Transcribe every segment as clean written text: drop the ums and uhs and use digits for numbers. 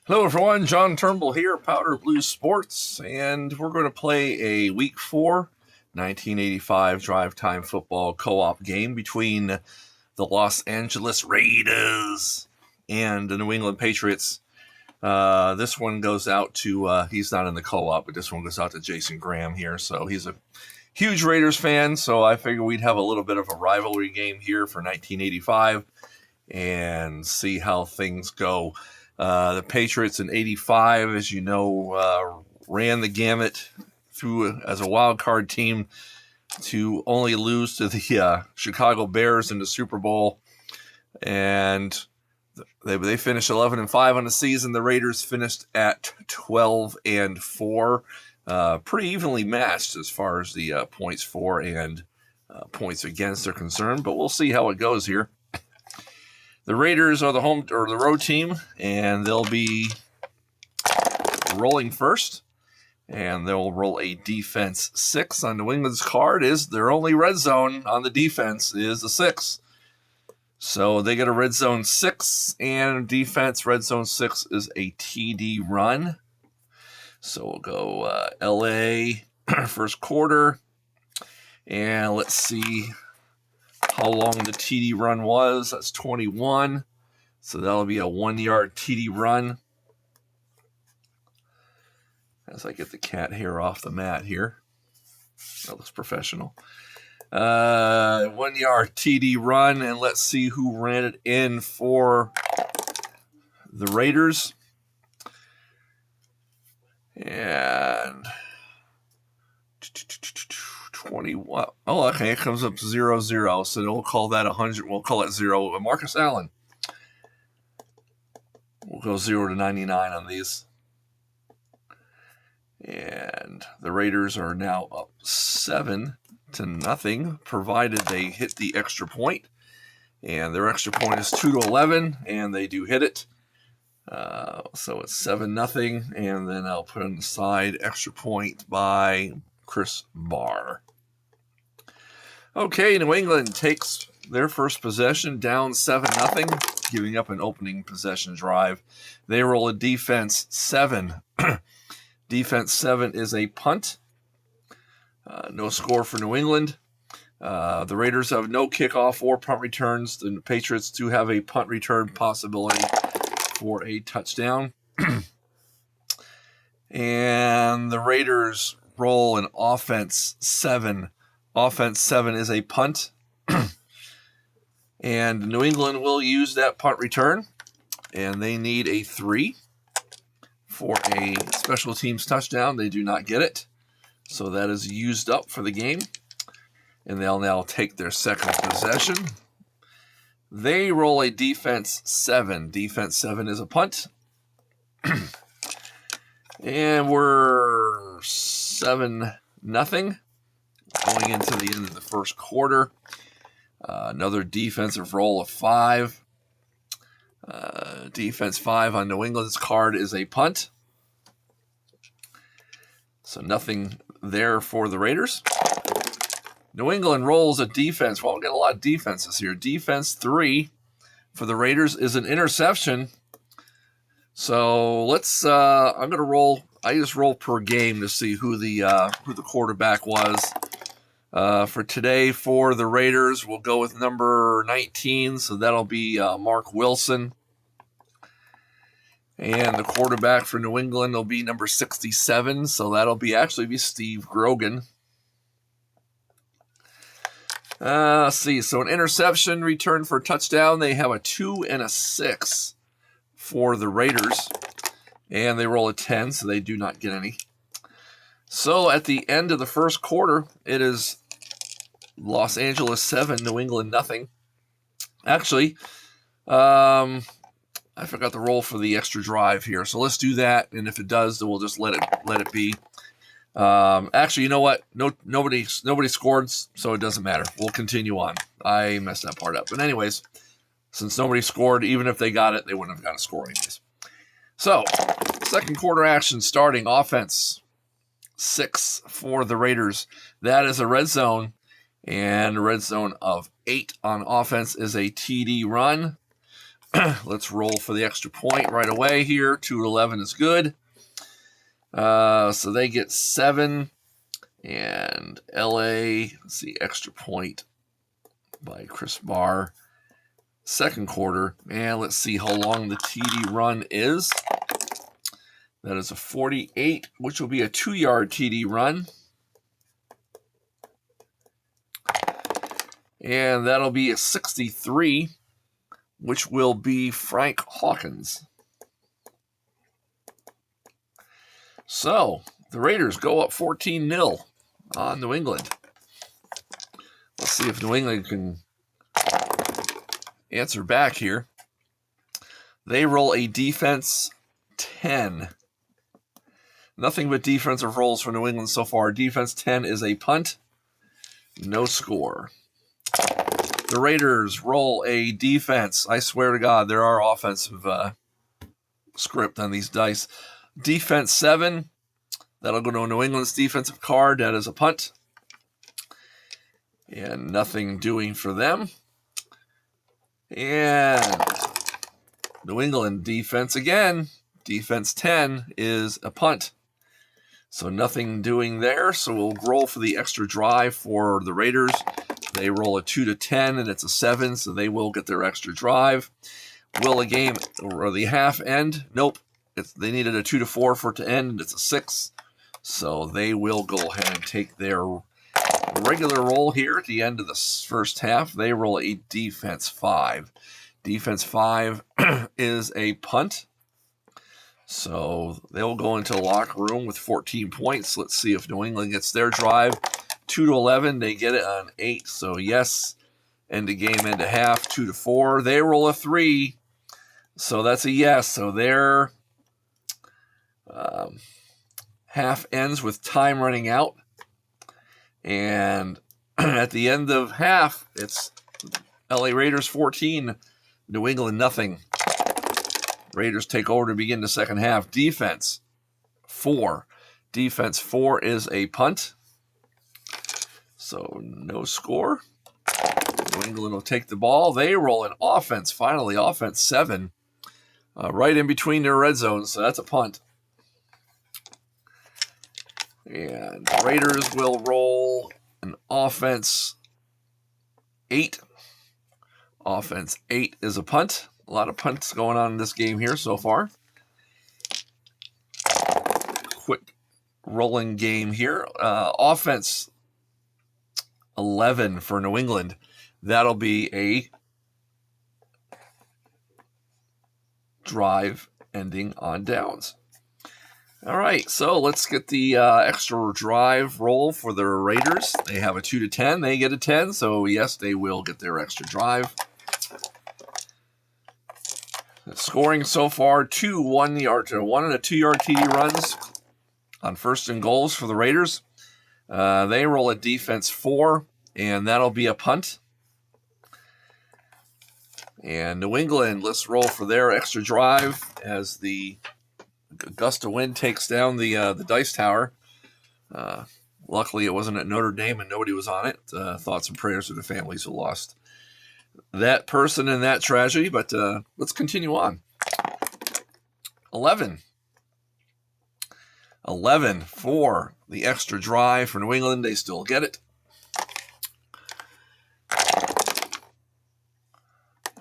Hello everyone, John Turnbull here, Powder Blue Sports, and we're going to play a Week 4 1985 Drive Time Football co-op game between the Los Angeles Raiders and the New England Patriots. This one goes out to, he's not in the co-op, but this one goes out to Jason Graham here, so he's a huge Raiders fan, so I figured we'd have a little bit of a rivalry game here for 1985 and see how things go. The Patriots in 85, as you know, ran the gamut through as a wild card team to only lose to the Chicago Bears in the Super Bowl. And they finished 11-5 on the season. The Raiders finished at 12-4. Pretty evenly matched as far as the points for and points against are concerned. But we'll see how it goes here. The Raiders are the home or the road team, and they'll be rolling first, and they'll roll a defense 6 on New England's card. Is their only red zone on the defense is a 6, so they get a red zone 6, and defense red zone 6 is a TD run. So we'll go LA first quarter, and let's see how long the TD run was. That's 21. So that'll be a 1-yard TD run. As I get the cat hair off the mat here. That looks professional. 1-yard TD run, and let's see who ran it in for the Raiders. And 21. Oh, okay. It comes up 0-0. So we'll call that 100. We'll call it 0. Marcus Allen. We'll go 0-99 on these. And the Raiders are now up 7-0, provided they hit the extra point. And their extra point is 2-11, and they do hit it. So it's 7-0, and then I'll put on the side extra point by Chris Barr. Okay, New England takes their first possession down 7-0, giving up an opening possession drive. They roll a defense 7. Defense 7 is a punt. No score for New England. The Raiders have no kickoff or punt returns. The Patriots do have a punt return possibility for a touchdown. And the Raiders roll an offense 7. Offense 7 is a punt. And New England will use that punt return. And they need a 3 for a special teams touchdown. They do not get it. So that is used up for the game. And they'll now take their second possession. They roll a defense 7. Defense 7 is a punt. And we're 7-0 going into the end of the first quarter. Another defensive roll of 5. Defense 5 on New England's card is a punt. So nothing there for the Raiders. New England rolls a defense. Well, we'll get a lot of defenses here. Defense 3 for the Raiders is an interception. So let's. I'm going to roll. I just roll per game to see who the quarterback was. For today, for the Raiders, we'll go with number 19. So that'll be Mark Wilson. And the quarterback for New England will be number 67. So that'll be Steve Grogan. Let's see. So an interception return for a touchdown. They have a 2 and a 6 for the Raiders. And they roll a 10, so they do not get any. So at the end of the first quarter, it is Los Angeles 7, New England 0. Actually, I forgot the roll for the extra drive here. So let's do that. And if it does, then we'll just let it be. Actually, you know what? Nobody scored, so it doesn't matter. We'll continue on. I messed that part up. But anyways, since nobody scored, even if they got it, they wouldn't have got a score anyways. So, second quarter action starting. Offense 6 for the Raiders. That is a red zone. And a red zone of 8 on offense is a TD run. Let's roll for the extra point right away here. 2 to 11 is good. So they get 7. And LA, let's see, extra point by Chris Barr. Second quarter. And let's see how long the TD run is. That is a 48, which will be a 2-yard TD run. And that'll be a 63, which will be Frank Hawkins. So, the Raiders go up 14-0 on New England. Let's see if New England can answer back here. They roll a defense 10. Nothing but defensive rolls for New England so far. Defense 10 is a punt. No score. The Raiders roll a defense. I swear to God, there are offensive script on these dice. Defense 7. That'll go to New England's defensive card. That is a punt. And nothing doing for them. And New England defense again. Defense 10 is a punt. So nothing doing there. So we'll roll for the extra drive for the Raiders. They roll a 2 to 10, and it's a 7, so they will get their extra drive. Will the game or the half end? Nope. They needed a 2 to 4 for it to end, and it's a 6. So they will go ahead and take their regular roll here at the end of the first half. They roll a defense 5. Defense 5 is a punt. So they'll go into the locker room with 14 points. Let's see if New England gets their drive. 2 to 11, they get it on 8. So yes, end of game, end of half. 2 to 4, they roll a 3. So that's a yes. So their half ends with time running out. And at the end of half, it's LA Raiders 14, New England nothing. Raiders take over to begin the second half. Defense 4. Defense 4 is a punt. So no score. New England will take the ball. They roll an offense. Finally, offense 7. Right in between their red zones. So that's a punt. And the Raiders will roll an offense 8. Offense 8 is a punt. A lot of punts going on in this game here so far. Quick rolling game here. Offense 11 for New England. That'll be a drive ending on downs. All right, so let's get the extra drive roll for the Raiders. They have a 2 to 10. They get a 10, so yes, they will get their extra drive. Scoring so far, 2 1-yard to 1 and a 2-yard TD runs on first and goals for the Raiders. They roll a defense 4, and that'll be a punt. And New England, let's roll for their extra drive as the gust of wind takes down the dice tower. Luckily, it wasn't at Notre Dame and nobody was on it. Thoughts and prayers to the families who lost that person in that tragedy, but let's continue on. 11 for the extra drive for New England. They still get it.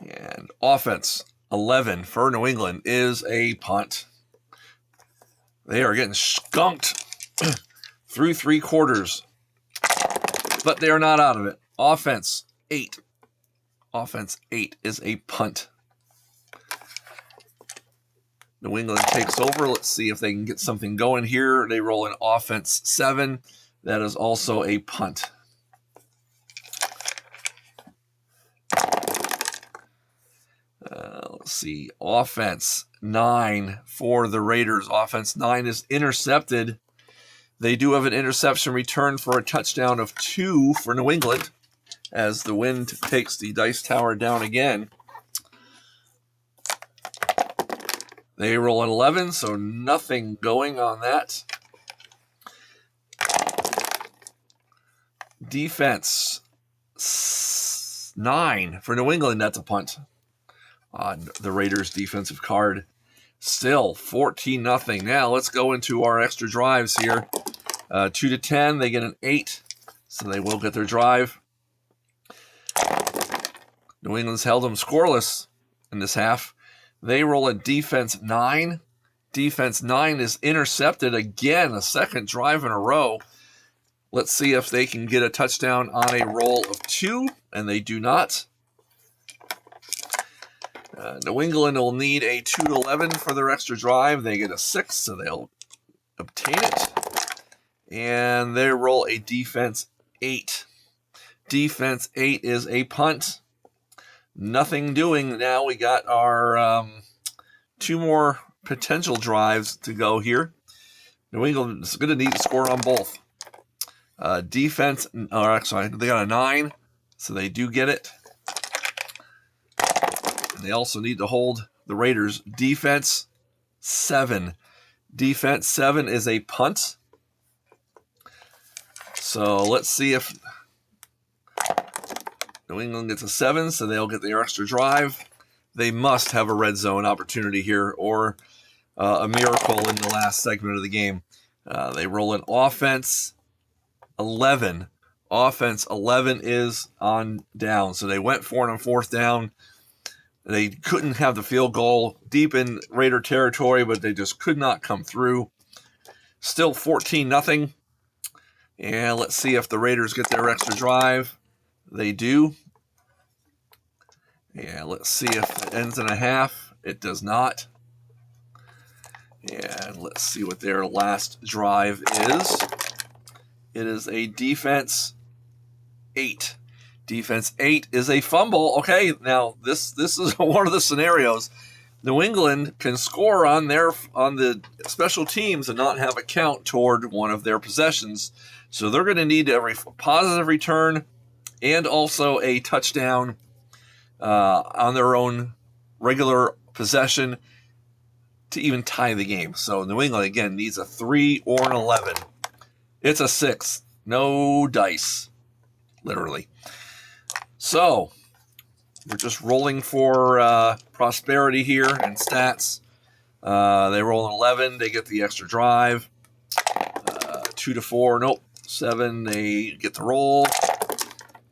And offense 11 for New England is a punt. They are getting skunked through 3 quarters, but they are not out of it. Offense 8. Offense 8 is a punt. New England takes over. Let's see if they can get something going here. They roll an offense 7. That is also a punt. Let's see. Offense 9 for the Raiders. Offense 9 is intercepted. They do have an interception return for a touchdown of 2 for New England as the wind takes the dice tower down again. They roll an 11, so nothing going on that. Defense 9 for New England. That's a punt. on the Raiders defensive card. Still 14-0. Now let's go into our extra drives here. 2 to 10, they get an 8, so they will get their drive. New England's held them scoreless in this half. They roll a defense 9. Defense 9 is intercepted again, a second drive in a row. Let's see if they can get a touchdown on a roll of 2, and they do not. New England will need a 2 to 11 for their extra drive. They get a 6, so they'll obtain it. And they roll a defense 8. Defense 8 is a punt. Nothing doing. Now we got our 2 more potential drives to go here. New England is going to need to score on both. Defense, or actually, they got a 9, so they do get it. They also need to hold the Raiders. Defense 7. Defense 7 is a punt. So let's see if New England gets a 7, so they'll get their extra drive. They must have a red zone opportunity here, or a miracle in the last segment of the game. They roll an offense 11. Offense 11 is on down. So they went for it on 4th down. They couldn't have the field goal deep in Raider territory, but they just could not come through. Still 14-0. And let's see if the Raiders get their extra drive. They do. Yeah, let's see if it ends in a half. It does not. And let's see what their last drive is. It is a defense 8. Defense 8 is a fumble. Okay, now this is one of the scenarios. New England can score on the special teams and not have a count toward one of their possessions. So they're going to need a positive return and also a touchdown on their own regular possession to even tie the game. So New England, again, needs a 3 or an 11. It's a 6. No dice, literally. So we're just rolling for prosperity here and stats. They roll an 11. They get the extra drive. 2 to 4. Nope. 7. They get the roll.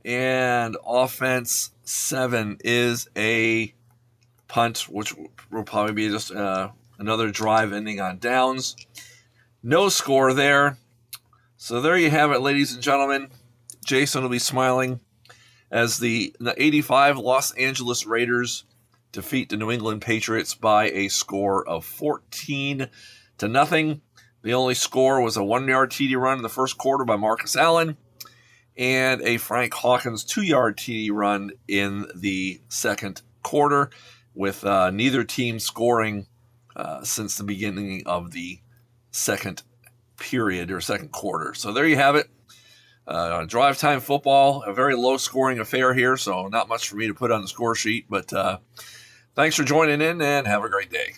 And offense 7 is a punt, which will probably be just another drive ending on downs. No score there. So there you have it, ladies and gentlemen. Jason will be smiling as the 85 Los Angeles Raiders defeat the New England Patriots by a score of 14-0. The only score was a 1-yard TD run in the first quarter by Marcus Allen and a Frank Hawkins 2-yard TD run in the second quarter, with neither team scoring since the beginning of the second period or second quarter. So there you have it. Drive time football, a very low scoring affair here, so not much for me to put on the score sheet, but thanks for joining in and have a great day.